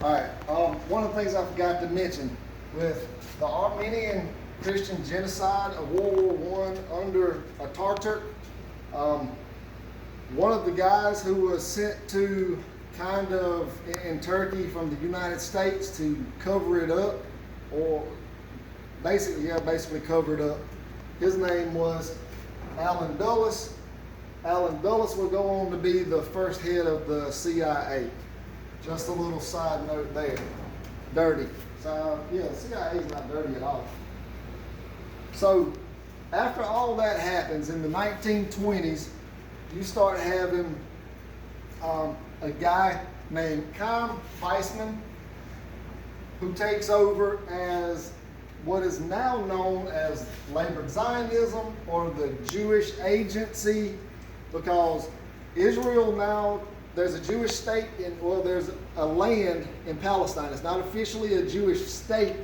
All right. One of the things I forgot to mention with the Armenian Christian genocide of World War I under Ataturk, um, one of the guys who was sent to kind of in Turkey from the United States to cover it up, or basically cover it up. His name was Alan Dulles. Alan Dulles will go on to be the first head of the CIA. Just a little side note there. Dirty. So, yeah, the CIA is not dirty at all. So, after all that happens in the 1920s, you start having a guy named Chaim Weizmann who takes over as what is now known as Labor Zionism, or the Jewish Agency, because Israel now, there's a Jewish state there's a land in Palestine. It's not officially a Jewish state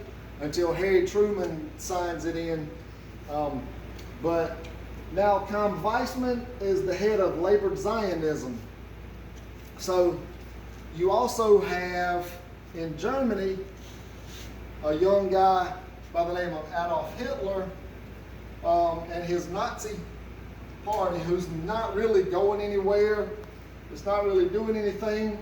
until Harry Truman signs it in. But now Chaim Weizmann is the head of Labor Zionism. So you also have in Germany a young guy by the name of Adolf Hitler and his Nazi party, who's not really going anywhere. It's not really doing anything.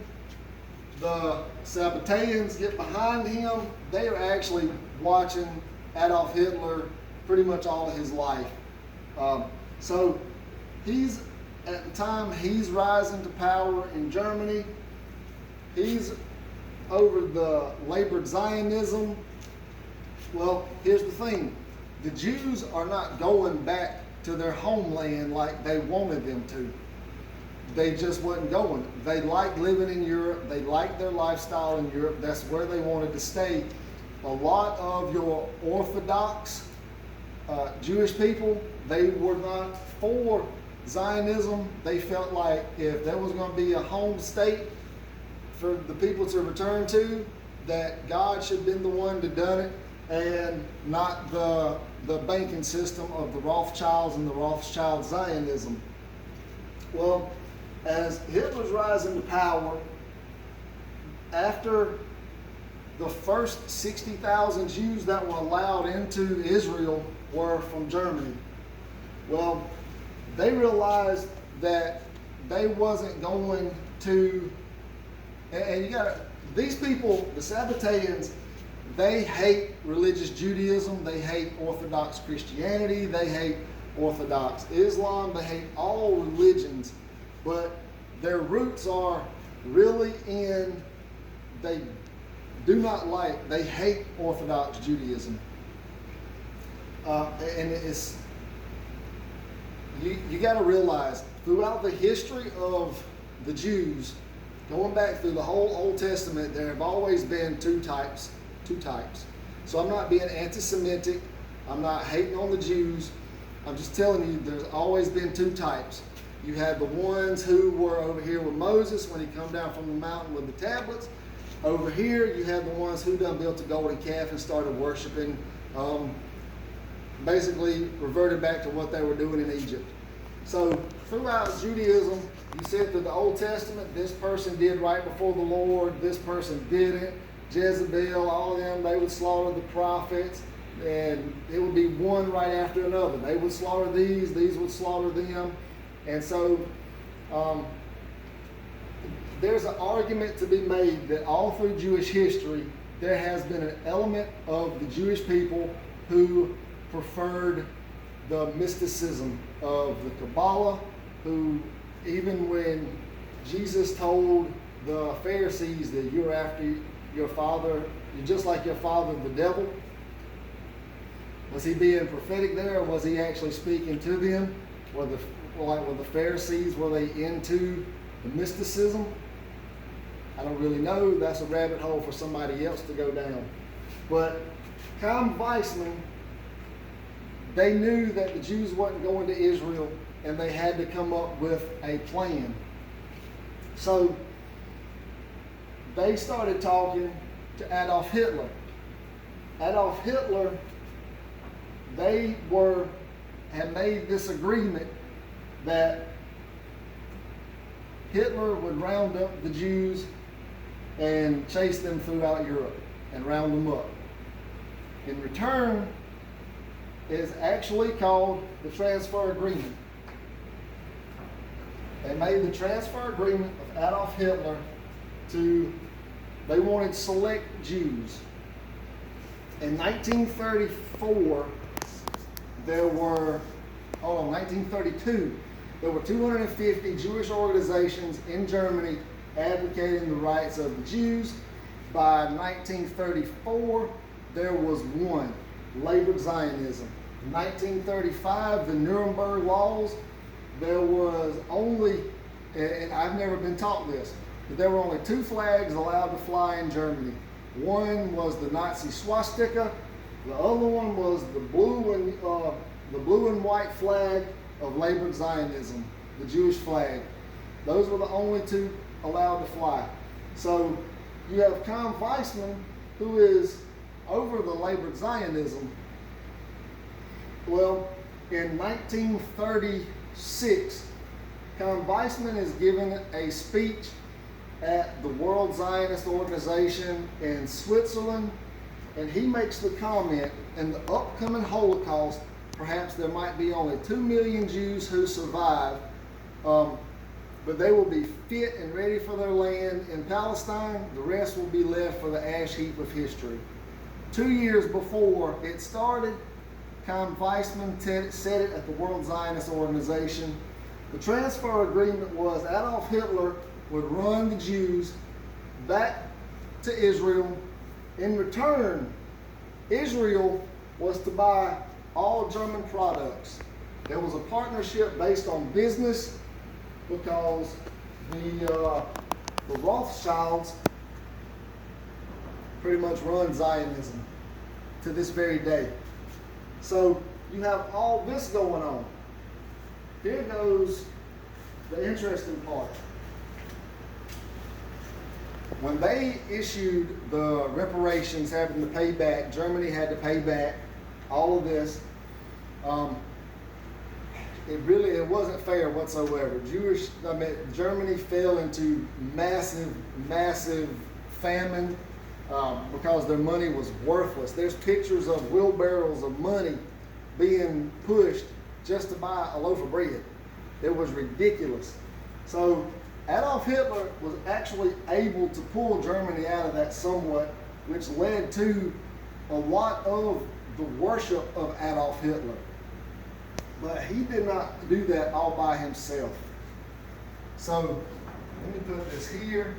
The Sabbateans get behind him. They are actually watching Adolf Hitler pretty much all of his life. So he's, at the time, he's rising to power in Germany. He's over the Labor Zionism. Well, here's the thing. The Jews are not going back to their homeland like they wanted them to. They just wasn't going. They liked living in Europe. They liked their lifestyle in Europe. That's where they wanted to stay. A lot of your Orthodox Jewish people, they were not for Zionism. They felt like if there was going to be a home state for the people to return to, that God should have been the one to done it, and not the banking system of the Rothschilds and the Rothschild Zionism. Well, as Hitler's rising to power, after the first 60,000 Jews that were allowed into Israel were from Germany, well, they realized that they wasn't going to, and you gotta, these people, the Sabbateans, they hate religious Judaism, they hate Orthodox Christianity, they hate Orthodox Islam, they hate all religions, but their roots are really in, they do not like, they hate Orthodox Judaism. And it's, you got to realize, throughout the history of the Jews, going back through the whole Old Testament, there have always been two types. So I'm not being anti-Semitic, I'm not hating on the Jews, I'm just telling you there's always been two types. You had the ones who were over here with Moses when he come down from the mountain with the tablets. Over here you had the ones who done built a golden calf and started worshiping, basically reverted back to what they were doing in Egypt. So throughout Judaism, you said through the Old Testament, this person did right before the Lord, this person didn't. Jezebel, all of them, they would slaughter the prophets, and it would be one right after another. They would slaughter these would slaughter them. And so there's an argument to be made that all through Jewish history, there has been an element of the Jewish people who preferred the mysticism of the Kabbalah, who even when Jesus told the Pharisees that you're after your father, you're just like your father, the devil, was he being prophetic there, or was he actually speaking to them? Were the Pharisees, were they into the mysticism? I don't really know. That's a rabbit hole for somebody else to go down. But Chaim Weizmann, they knew that the Jews wasn't going to Israel, and they had to come up with a plan. So they started talking to Adolf Hitler. Adolf Hitler, they had made this agreement that Hitler would round up the Jews and chase them throughout Europe and round them up. In return, is actually called the transfer agreement. They made the transfer agreement with Adolf Hitler they wanted select Jews. In 1934, 1932, there were 250 Jewish organizations in Germany advocating the rights of the Jews. By 1934, there was one, labor Zionism. In 1935, the Nuremberg Laws, there was only, and I've never been taught this, but there were only two flags allowed to fly in Germany. One was the Nazi swastika, the other one was the blue and white flag of labor Zionism, the Jewish flag. Those were the only two allowed to fly. So you have Chaim Weizmann, who is over the labor Zionism. Well, in 1936, Chaim Weizmann is given a speech at the World Zionist Organization in Switzerland, and he makes the comment, in the upcoming Holocaust, perhaps there might be only 2 million Jews who survive, but they will be fit and ready for their land in Palestine. The rest will be left for the ash heap of history. 2 years before it started, Chaim Weizmann said it at the World Zionist Organization. The transfer agreement was Adolf Hitler would run the Jews back to Israel. In return, Israel was to buy all German products. There was a partnership based on business because the Rothschilds pretty much run Zionism to this very day. So you have all this going on. Here goes the interesting part. When they issued the reparations having to pay back, Germany had to pay back all of this. It wasn't fair whatsoever. Germany fell into massive famine because their money was worthless. There's pictures of wheelbarrows of money being pushed just to buy a loaf of bread. It was ridiculous. So Adolf Hitler was actually able to pull Germany out of that somewhat, which led to a lot of the worship of Adolf Hitler. But he did not do that all by himself. So let me put this here.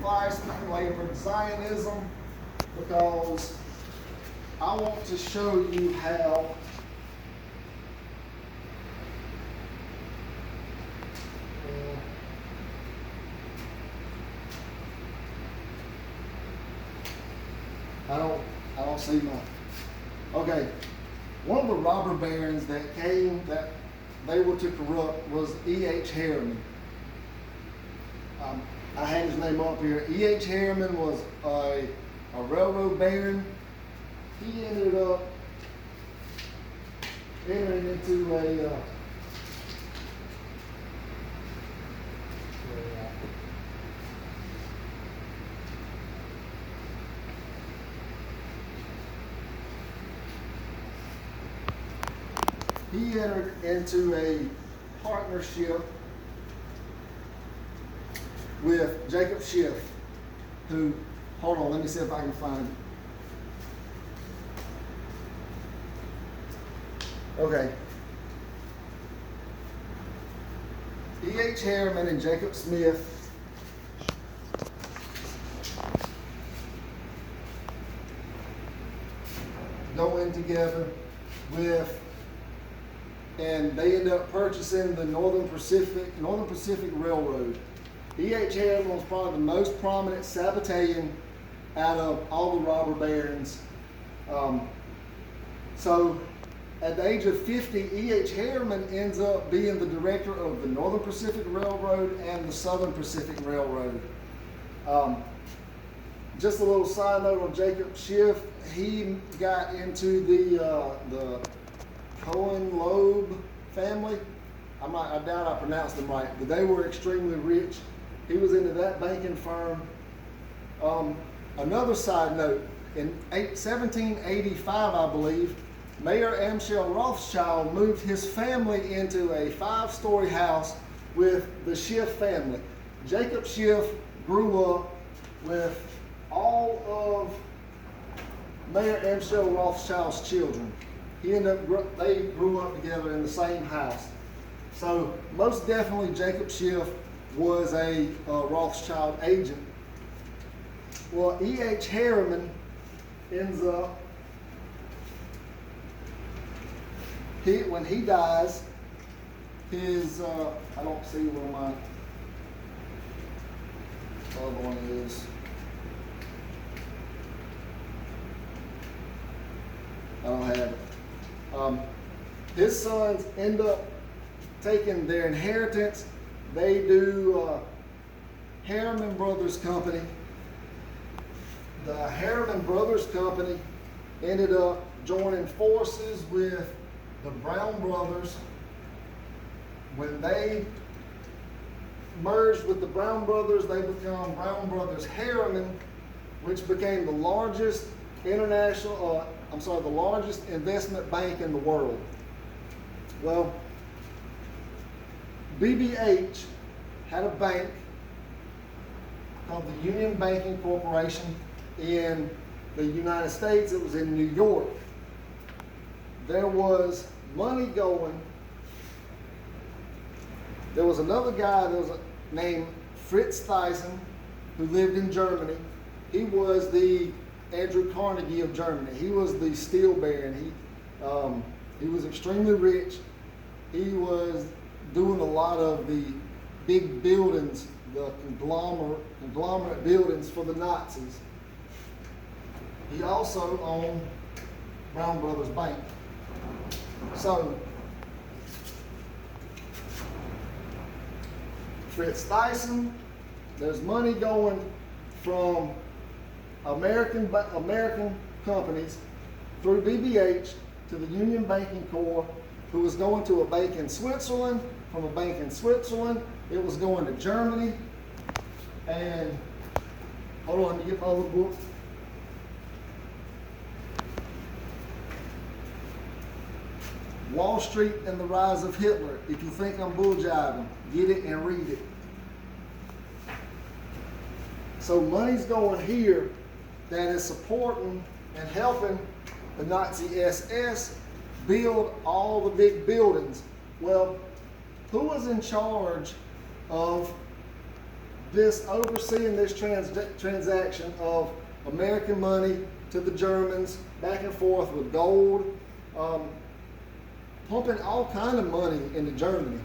Weizmann, labor Zionism, because I want to show you how I don't see my, okay. One of the robber barons that they were to corrupt was E.H. Harriman. I had his name up here. E.H. Harriman was a railroad baron. He ended up entering into a he entered into a partnership with Jacob Schiff, who, hold on, let me see if I can find it. Okay. E.H. Harriman and Jacob Smith go in together and they end up purchasing the Northern Pacific Railroad. E.H. Harriman was probably the most prominent Sabbatean out of all the robber barons. So at the age of 50, E.H. Harriman ends up being the director of the Northern Pacific Railroad and the Southern Pacific Railroad. Just a little side note on Jacob Schiff. He got into the Cohen-Loeb family. I doubt I pronounced them right, but they were extremely rich. He was into that banking firm. Another side note, in 1785, I believe, Mayor Amschel Rothschild moved his family into a 5-story house with the Schiff family. Jacob Schiff grew up with all of Mayor Amschel Rothschild's children. They grew up together in the same house. So most definitely Jacob Schiff was a Rothschild agent. Well, E.H. Harriman ends up, when he dies, his, I don't see where my other one is. I don't have it. His sons end up taking their inheritance. They do Harriman Brothers Company. The Harriman Brothers Company ended up joining forces with the Brown Brothers. When they merged with the Brown Brothers, they become Brown Brothers Harriman, which became the largest the largest investment bank in the world. Well, BBH had a bank called the Union Banking Corporation in the United States. It was in New York. There was money going. There was another guy named Fritz Thyssen who lived in Germany. He was the Andrew Carnegie of Germany. He was the steel baron. He was extremely rich. He was doing a lot of the big buildings, the conglomerate buildings for the Nazis. He also owned Brown Brothers Bank. So Fritz Thyssen, there's money going from American companies through BBH to the Union Banking Corps, who was going to a bank in Switzerland. From a bank in Switzerland, it was going to Germany. And hold on, let me get my other book. Wall Street and the Rise of Hitler. If you think I'm bull jiving, get it and read it. So money's going here that is supporting and helping the Nazi SS build all the big buildings. Well, who was in charge of this, overseeing this transaction of American money to the Germans, back and forth with gold, pumping all kind of money into Germany?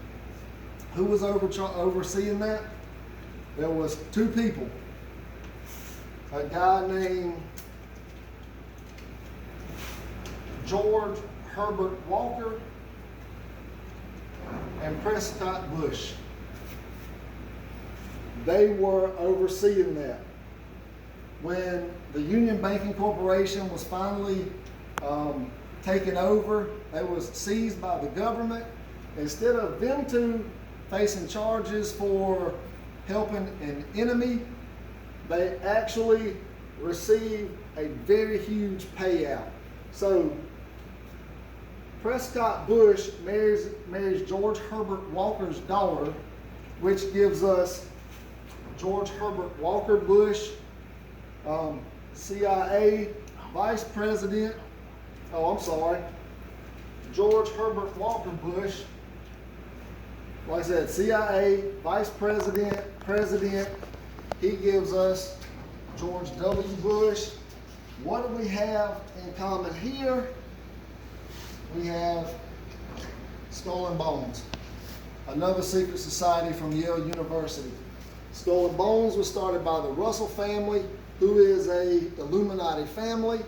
Who was overseeing that? There was two people. A guy named George Herbert Walker and Prescott Bush. They were overseeing that. When the Union Banking Corporation was finally taken over, they was seized by the government. Instead of them two facing charges for helping an enemy, they actually received a very huge payout. So Prescott Bush marries George Herbert Walker's daughter, which gives us George Herbert Walker Bush, CIA Vice President. George Herbert Walker Bush, like I said, CIA Vice President, President. He gives us George W. Bush. What do we have in common here? We have Skull and Bones, another secret society from Yale University. Skull and Bones was started by the Russell family, who is a Illuminati family,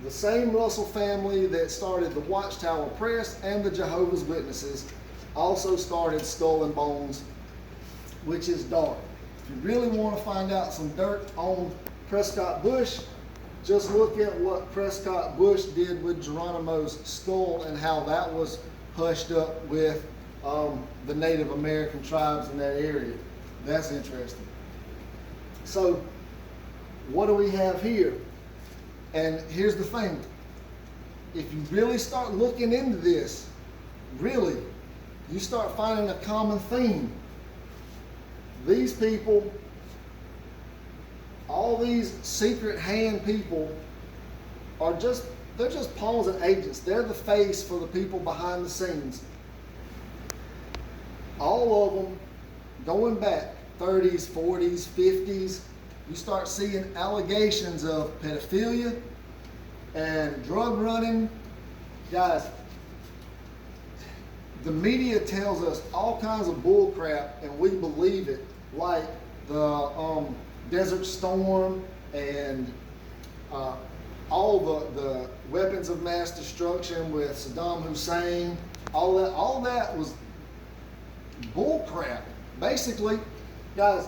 the same Russell family that started the Watchtower Press and the Jehovah's Witnesses also started Skull and Bones, which is dark. If you really want to find out some dirt on Prescott Bush, just look at what Prescott Bush did with Geronimo's skull and how that was hushed up with the Native American tribes in that area. That's interesting. So what do we have here? And here's the thing. If you really start looking into this, really, you start finding a common theme. These people, all these secret hand people they're just pawns and agents. They're the face for the people behind the scenes. All of them, going back 30s, 40s, 50s, you start seeing allegations of pedophilia and drug running. Guys, the media tells us all kinds of bull crap and we believe it, like the Desert Storm and all the weapons of mass destruction with Saddam Hussein. All that was bull crap. Basically, guys,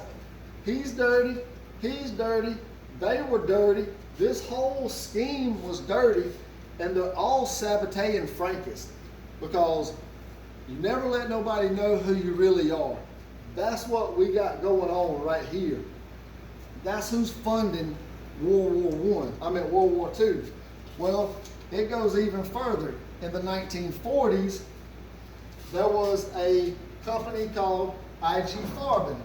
he's dirty, they were dirty, this whole scheme was dirty, and they're all sabotaging Frankist because you never let nobody know who you really are. That's what we got going on right here. That's who's funding World War II. Well, it goes even further. In the 1940s, there was a company called IG Farben.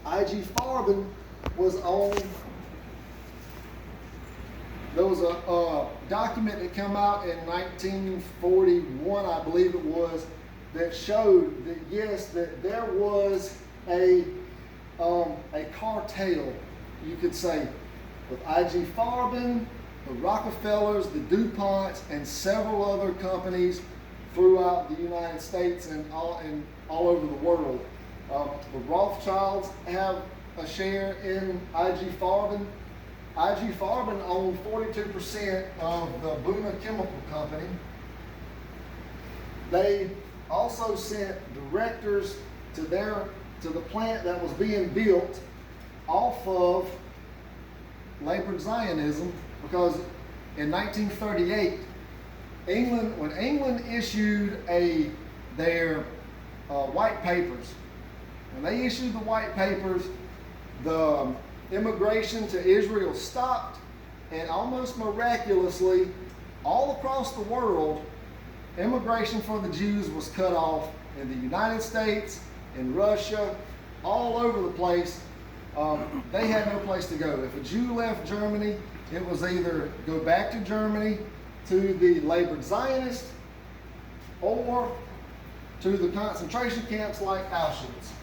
IG Farben was on, there was a document that came out in 1941, I believe it was, that showed that yes, that there was a cartel, you could say, with IG Farben, the Rockefellers, the DuPonts, and several other companies throughout the United States and all over the world. The Rothschilds have a share in IG Farben. IG Farben owned 42% of the Buna Chemical Company. They also sent directors to the plant that was being built off of labor Zionism, because in 1938, when England issued their white papers, when they issued the white papers, the immigration to Israel stopped, and almost miraculously, all across the world, immigration for the Jews was cut off in the United States, in Russia, all over the place. They had no place to go. If a Jew left Germany, it was either go back to Germany to the labor Zionist or to the concentration camps like Auschwitz.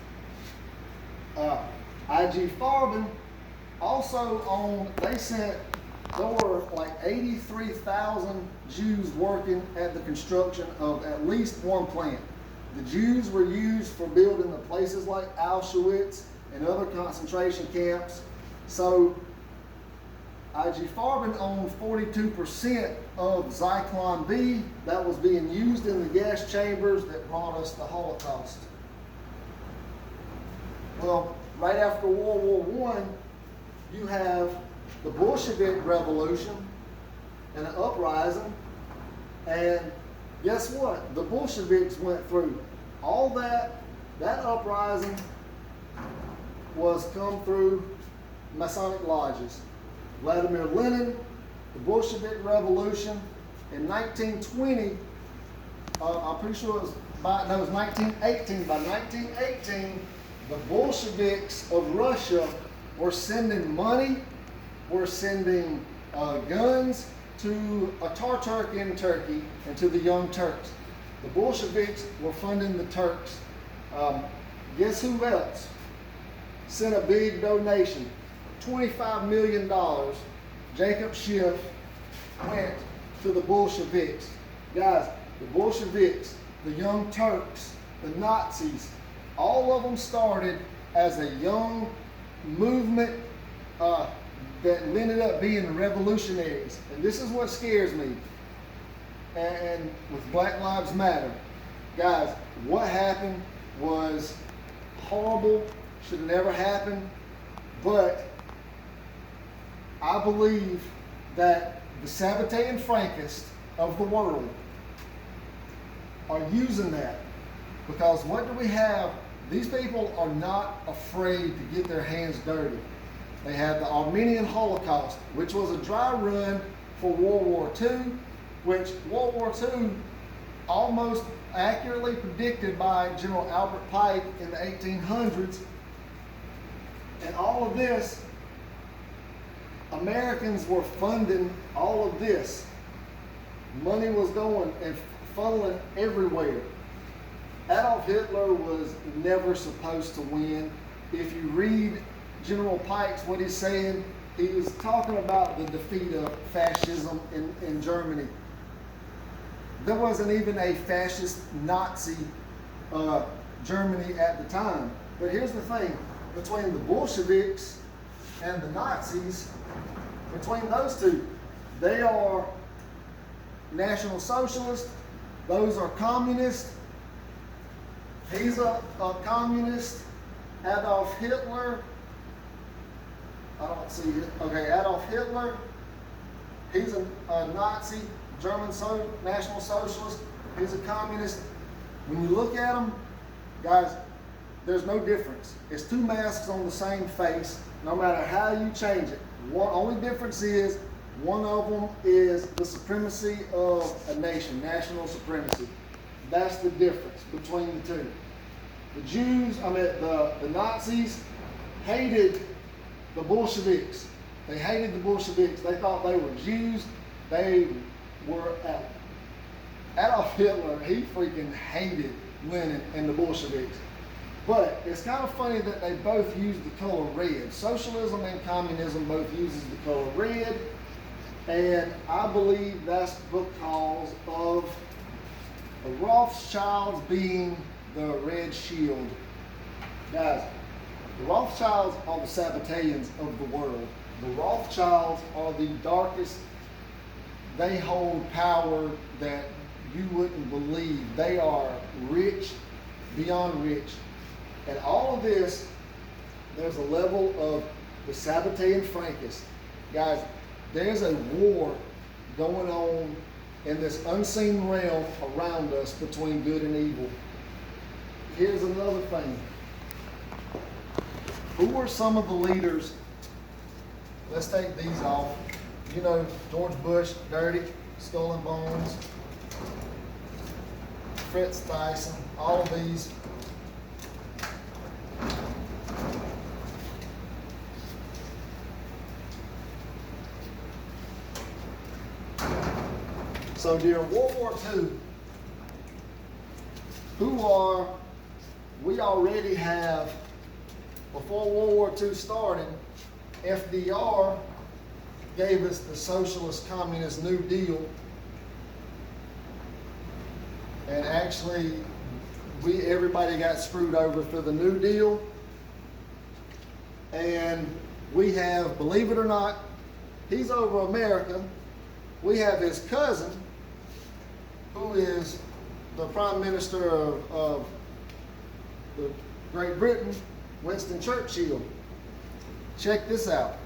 IG Farben also owned, there were like 83,000 Jews working at the construction of at least one plant. The Jews were used for building the places like Auschwitz and other concentration camps. So IG Farben owned 42% of Zyklon B that was being used in the gas chambers that brought us the Holocaust. Well, right after World War I, you have the Bolshevik Revolution and an uprising, and guess what? The Bolsheviks went through all that uprising was come through Masonic lodges. Vladimir Lenin, the Bolshevik Revolution in 1920, I'm pretty sure it was 1918. By 1918, the Bolsheviks of Russia were sending money, were sending guns to Ataturk in Turkey and to the Young Turks. The Bolsheviks were funding the Turks. Guess who else sent a big donation? $25 million. Jacob Schiff went to the Bolsheviks. Guys, the Bolsheviks, the Young Turks, the Nazis, all of them started as a young movement that ended up being revolutionaries. And this is what scares me. And with Black Lives Matter, guys, what happened was horrible, should have never happened, but I believe that the Sabbatean Frankists of the world are using that, because what do we have These people are not afraid to get their hands dirty. They had the Armenian Holocaust, which was a dry run for World War II, which World War II almost accurately predicted by General Albert Pike in the 1800s. And all of this, Americans were funding all of this. Money was going and funneling everywhere. Adolf Hitler was never supposed to win. If you read General Pike's, what he's saying, he was talking about the defeat of fascism in Germany. There wasn't even a fascist Nazi Germany at the time. But here's the thing, between the Bolsheviks and the Nazis, between those two, they are National Socialist, those are communist. He's a communist. Adolf Hitler, I don't see it. Okay, Adolf Hitler, he's a Nazi, German National Socialist. He's a communist. When you look at them, guys, there's no difference. It's two masks on the same face, no matter how you change it. Only difference is one of them is the supremacy of a nation, national supremacy. That's the difference between the two. The Nazis hated the Bolsheviks. They hated the Bolsheviks. They thought they were Jews. They were Adolf Hitler. He freaking hated Lenin and the Bolsheviks. But it's kind of funny that they both use the color red. Socialism and communism both uses the color red. And I believe that's because of the Rothschilds being the red shield. Guys, the Rothschilds are the Sabbatarians of the world. The Rothschilds are the darkest. They hold power that you wouldn't believe. They are rich beyond rich. And all of this, there's a level of the Sabbatarian Frankists. Guys, there's a war going on in this unseen realm around us between good and evil. Here's another thing. Who were some of the leaders? Let's take these off. You know, George Bush, dirty, skull and bones. Fritz Thyssen, all of these. So during World War II, we already have, before World War II started, FDR gave us the Socialist Communist New Deal. And actually, everybody got screwed over for the New Deal. And we have, believe it or not, he's over America. We have his cousin, who is the Prime Minister of the Great Britain, Winston Churchill. Check this out.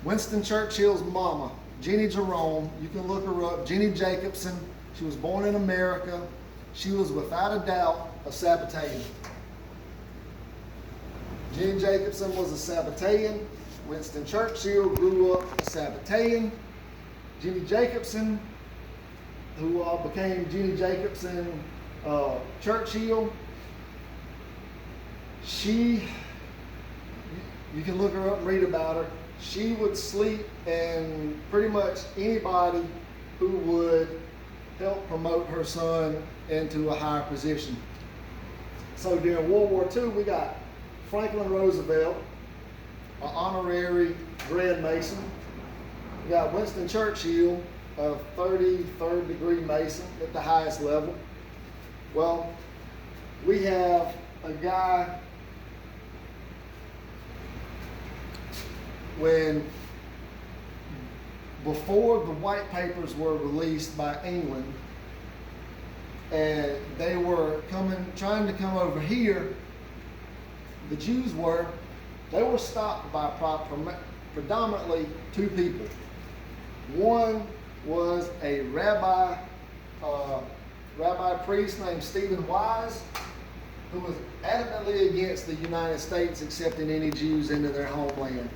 Winston Churchill's mama, Jenny Jerome, you can look her up, Jenny Jacobson. She was born in America. She was without a doubt a Sabbatarian. Jenny Jacobson was a Sabbatarian. Winston Churchill grew up a Sabbatarian. Jenny Jacobson, who became Jenny Jacobson Churchill, you can look her up and read about her. She would sleep in pretty much anybody who would help promote her son into a higher position. So during World War II, we got Franklin Roosevelt, an honorary Grand Mason. We got Winston Churchill, a 33rd degree Mason at the highest level. Well, we have a guy before the white papers were released by England, and they were trying to come over here, the Jews were stopped by predominantly two people. One was a rabbi priest named Stephen Wise, who was adamantly against the United States accepting any Jews into their homeland.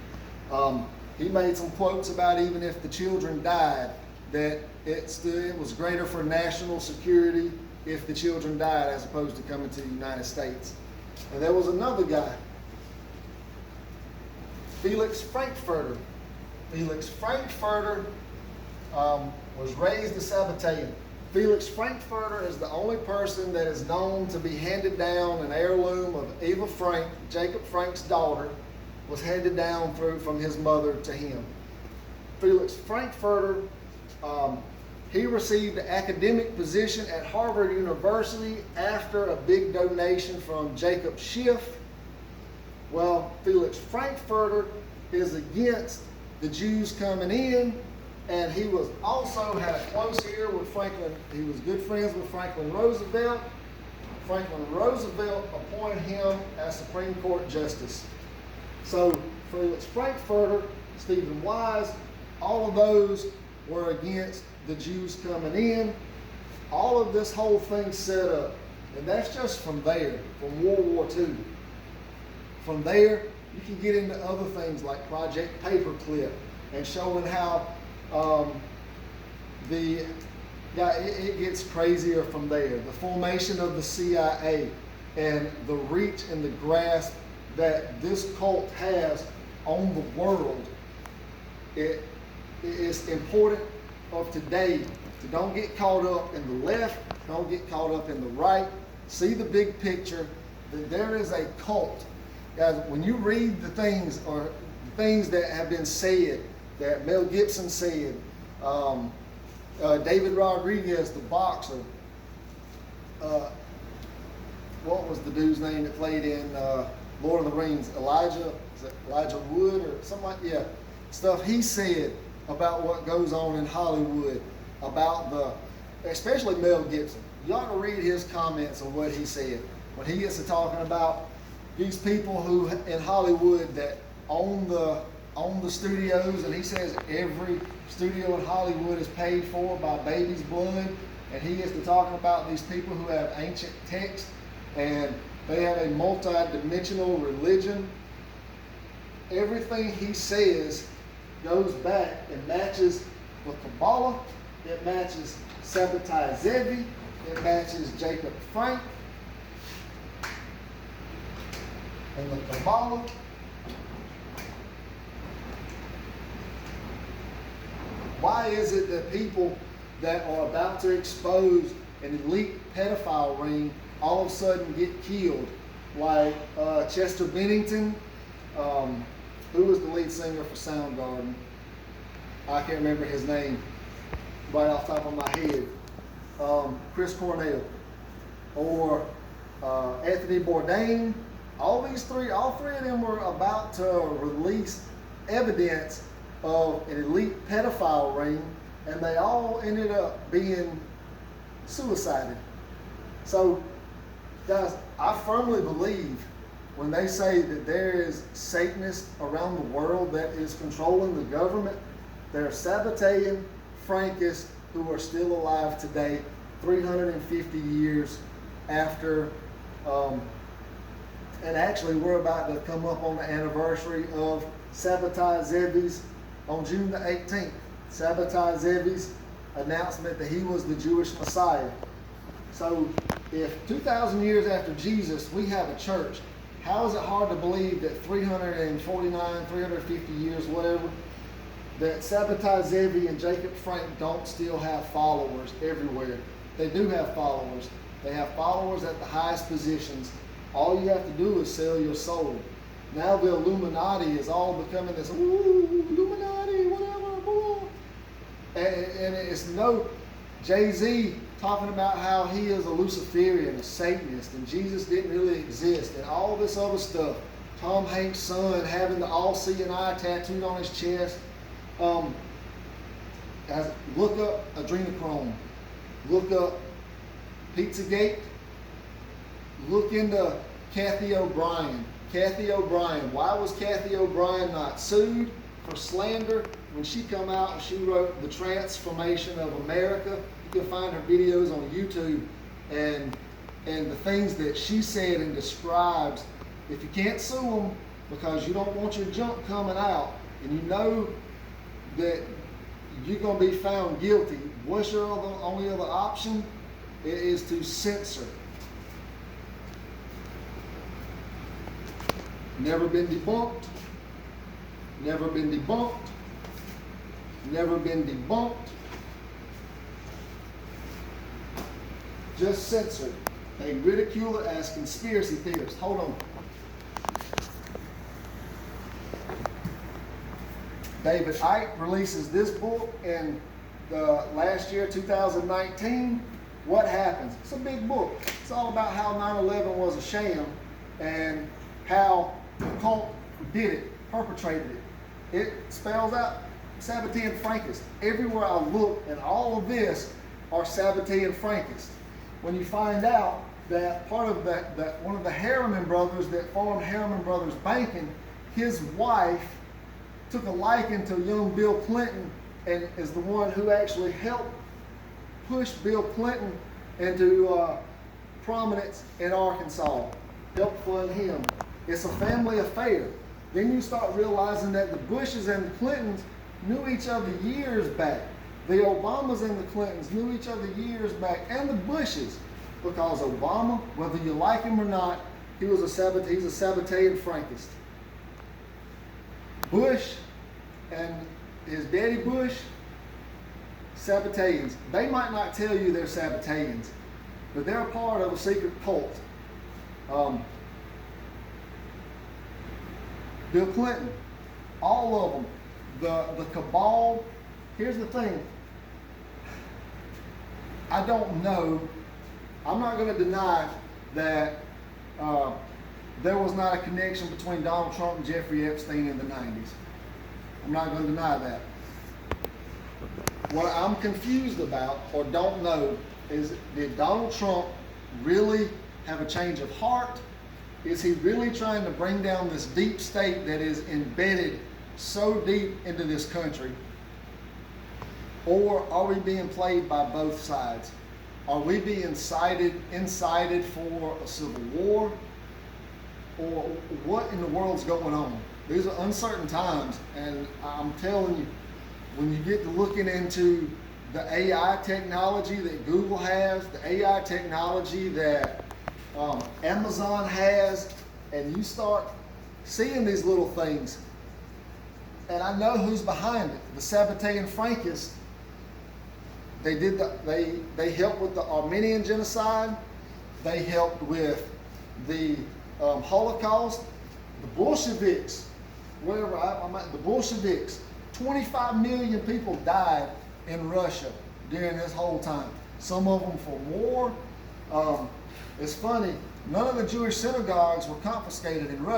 He made some quotes about even if the children died, that it was greater for national security if the children died as opposed to coming to the United States. And there was another guy, Felix Frankfurter. Felix Frankfurter was raised a Sabbatean. Felix Frankfurter is the only person that is known to be handed down an heirloom of Eva Frank, Jacob Frank's daughter, was handed down from his mother to him. Felix Frankfurter, he received an academic position at Harvard University after a big donation from Jacob Schiff. Well, Felix Frankfurter is against the Jews coming in, and he was also had a close ear with Franklin. He was good friends with Franklin Roosevelt. Franklin Roosevelt appointed him as Supreme Court Justice. So Felix Frankfurter, Stephen Wise, all of those were against the Jews coming in. All of this whole thing set up. And that's just from there, from World War II. From there, you can get into other things like Project Paperclip and showing how it gets crazier from there. The formation of the CIA and the reach and the grasp that this cult has on the world. It is important of today to don't get caught up in the left, don't get caught up in the right. See the big picture, that there is a cult. Guys, when you read the things or the things that have been said, that Mel Gibson said, David Rodriguez, the boxer, what was the dude's name that played in Lord of the Rings? Elijah Wood or something like that? Yeah. Stuff he said about what goes on in Hollywood, about especially Mel Gibson. You ought to read his comments on what he said. When he gets to talking about these people who in Hollywood that own the studios, and he says every studio in Hollywood is paid for by baby's blood, and he gets to talking about these people who have ancient texts and they have a multi-dimensional religion. Everything he says goes back and matches the Kabbalah, it matches Sabbatai Zevi, it matches Jacob Frank, and the Kabbalah. Why is it that people that are about to expose an elite pedophile ring all of a sudden get killed? Like Chester Bennington, who was the lead singer for Soundgarden? I can't remember his name right off the top of my head. Chris Cornell, or Anthony Bourdain. All three of them were about to release evidence of an elite pedophile ring, and they all ended up being suicided. So, guys, I firmly believe when they say that there is Satanists around the world that is controlling the government, there are Sabbatean Frankists who are still alive today, 350 years after. And actually, we're about to come up on the anniversary of Sabbatai Zevi's on June the 18th. Sabbatai Zevi's announcement that he was the Jewish Messiah. So, if 2,000 years after Jesus, we have a church, how is it hard to believe that 349, 350 years, whatever, that Sabbatai Zevi and Jacob Frank don't still have followers everywhere? They do have followers. They have followers at the highest positions. All you have to do is sell your soul. Now the Illuminati is all becoming this, ooh, Illuminati, whatever, blah. And it's no Jay-Z talking about how he is a Luciferian, a Satanist, and Jesus didn't really exist, and all this other stuff. Tom Hanks' son having the all-seeing eye tattooed on his chest. Guys, look up adrenochrome. Look up Pizzagate. Look into Kathy O'Brien. Kathy O'Brien. Why was Kathy O'Brien not sued for slander when she come out and she wrote The Transformation of America? You can find her videos on YouTube, and and the things that she said and describes. If you can't sue them because you don't want your junk coming out, and you know that you're going to be found guilty, what's your only other option? It is to censor. Never been debunked. Never been debunked. Never been debunked. Just censored. They ridicule it as conspiracy theorists. Hold on. David Icke releases this book in the last year, 2019. What happens? It's a big book. It's all about how 9/11 was a sham and how the cult did it, perpetrated it. It spells out Sabbatean Frankists. Everywhere I look, and all of this are Sabbatean Frankists. When you find out that part of that one of the Harriman brothers that formed Harriman Brothers Banking, his wife took a liking to young Bill Clinton and is the one who actually helped push Bill Clinton into prominence in Arkansas, helped fund him. It's a family affair. Then you start realizing that the Bushes and the Clintons knew each other years back. The Obamas and the Clintons knew each other years back, and the Bushes, because Obama, whether you like him or not, he's a Sabbatean Frankist. Bush and his daddy Bush, Sabbateans. They might not tell you they're Sabbateans, but they're a part of a secret cult. Bill Clinton, all of them, the cabal. Here's the thing. I don't know. I'm not going to deny that there was not a connection between Donald Trump and Jeffrey Epstein in the 90s. I'm not going to deny that. What I'm confused about or don't know is, did Donald Trump really have a change of heart? Is he really trying to bring down this deep state that is embedded so deep into this country? Or are we being played by both sides? Are we being incited for a civil war? Or what in the world's going on? These are uncertain times, and I'm telling you, when you get to looking into the AI technology that Google has, the AI technology that Amazon has, and you start seeing these little things, and I know who's behind it. The Sabbatean Frankists. They helped with the Armenian genocide. They helped with the Holocaust. The Bolsheviks, wherever I'm at, the Bolsheviks, 25 million people died in Russia during this whole time. Some of them for war. It's funny, none of the Jewish synagogues were confiscated in Russia.